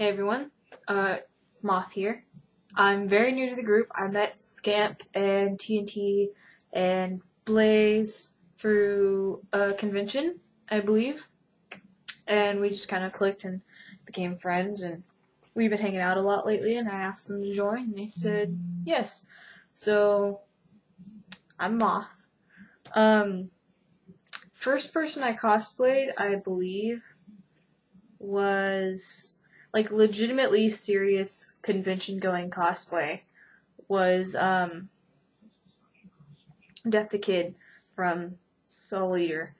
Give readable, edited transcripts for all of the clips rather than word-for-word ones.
Hey everyone, Moth here. I'm very new to the group. I met Scamp and TNT and Blaze through a convention, I believe, and we just kind of clicked and became friends, and we've been hanging out a lot lately, and I asked them to join, and they said yes. So, I'm Moth. First person I cosplayed, I believe, was like legitimately serious convention going cosplay was Death the Kid from Soul Eater.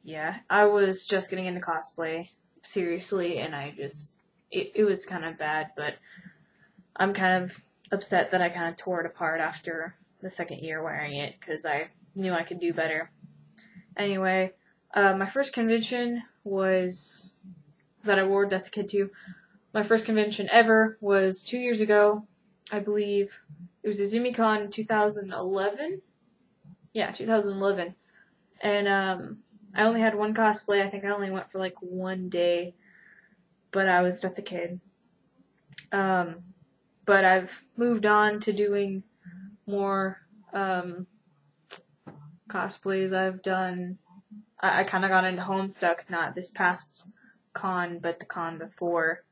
Yeah, I was just getting into cosplay seriously, and it was kind of bad, but I'm kind of upset that I kind of tore it apart after the second year wearing it because I knew I could do better. Anyway, my first convention was that I wore Death the Kid to. My first convention ever was 2 years ago, I believe. It was AzumiCon in 2011. Yeah, 2011. And I only had one cosplay. I think I only went for like one day, but I was Death the Kid. But I've moved on to doing more cosplays. I've done. I kind of got into Homestuck, not this past con, but the con before.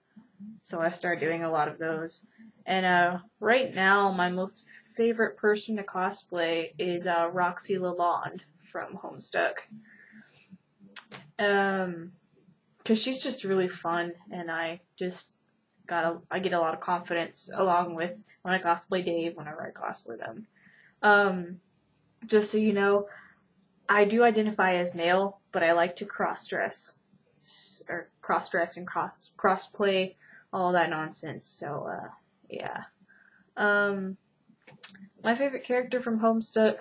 So I started doing a lot of those. And right now, my most favorite person to cosplay is Roxy Lalonde from Homestuck. Because she's just really fun, and I get a lot of confidence along with when I cosplay Dave, whenever I cosplay them. Just so you know, I do identify as male, but I like to cross-dress and cross-play, all that nonsense. So, yeah. My favorite character from Homestuck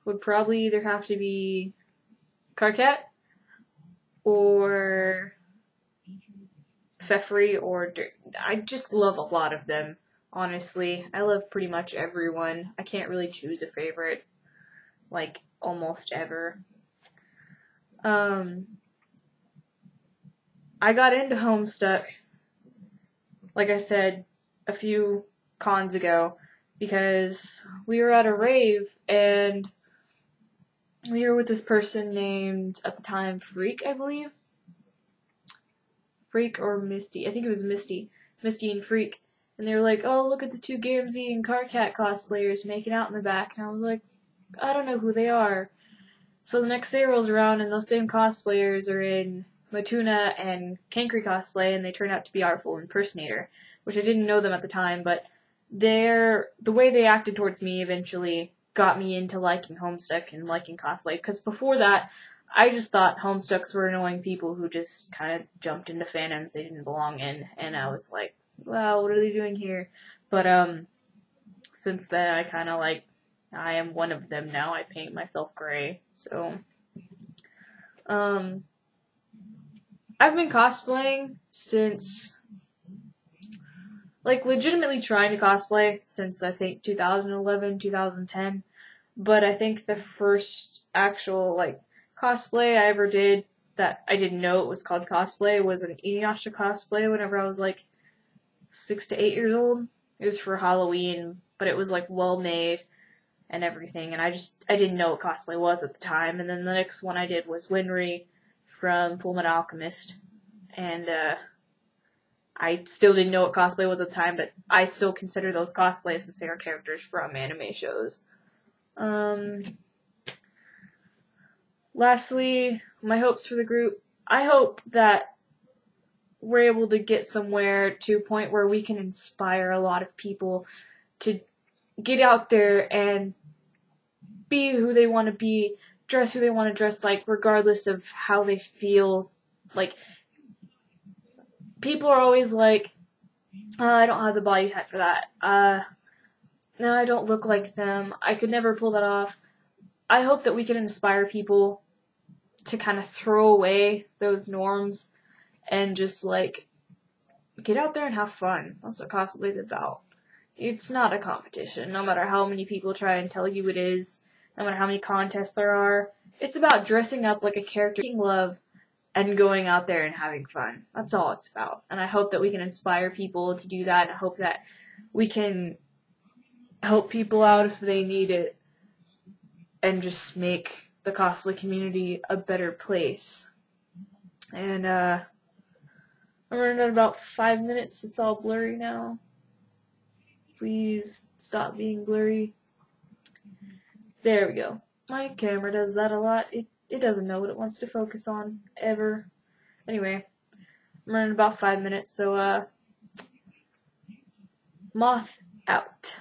would probably either have to be Karkat or Pfeffrey or I just love a lot of them, honestly. I love pretty much everyone. I can't really choose a favorite, like, almost ever. I got into Homestuck, like I said, a few cons ago, because we were at a rave, and we were with this person named, at the time, Freak, I believe? Freak or Misty. I think it was Misty. Misty and Freak. And they were like, oh, look at the two Gamzee and Karkat cosplayers making out in the back. And I was like, I don't know who they are. So the next day rolls around, and those same cosplayers are in Matuna and Kankry cosplay, and they turn out to be Artful Impersonator, which I didn't know them at the time, but the way they acted towards me eventually got me into liking Homestuck and liking cosplay, because before that, I just thought Homestucks were annoying people who just kind of jumped into fandoms they didn't belong in, and I was like, wow, what are they doing here? But, since then, I kind of I am one of them now. I paint myself gray, so, I've been cosplaying since, legitimately trying to cosplay since, I think, 2011, 2010, but I think the first actual, cosplay I ever did that I didn't know it was called cosplay was an Inuyasha cosplay whenever I was, 6 to 8 years old. It was for Halloween, but it was, well made and everything, and I didn't know what cosplay was at the time, and then the next one I did was Winry from Fullmetal Alchemist, and, I still didn't know what cosplay was at the time, but I still consider those cosplays since they are characters from anime shows. Lastly, my hopes for the group. I hope that we're able to get somewhere to a point where we can inspire a lot of people to get out there and be who they want to be, dress who they want to dress like, regardless of how they feel. People are always like, I don't have the body type for that. No, I don't look like them. I could never pull that off. I hope that we can inspire people to kind of throw away those norms and just, get out there and have fun. That's what cosplay is about. It's not a competition, no matter how many people try and tell you it is, no matter how many contests there are. It's about dressing up like a character you love and going out there and having fun. That's all it's about. And I hope that we can inspire people to do that. And I hope that we can help people out if they need it and just make the cosplay community a better place. And I'm running at about 5 minutes. It's all blurry now. Please stop being blurry. There we go. My camera does that a lot. It doesn't know what it wants to focus on, ever. Anyway, I'm running about 5 minutes, so, Moth out.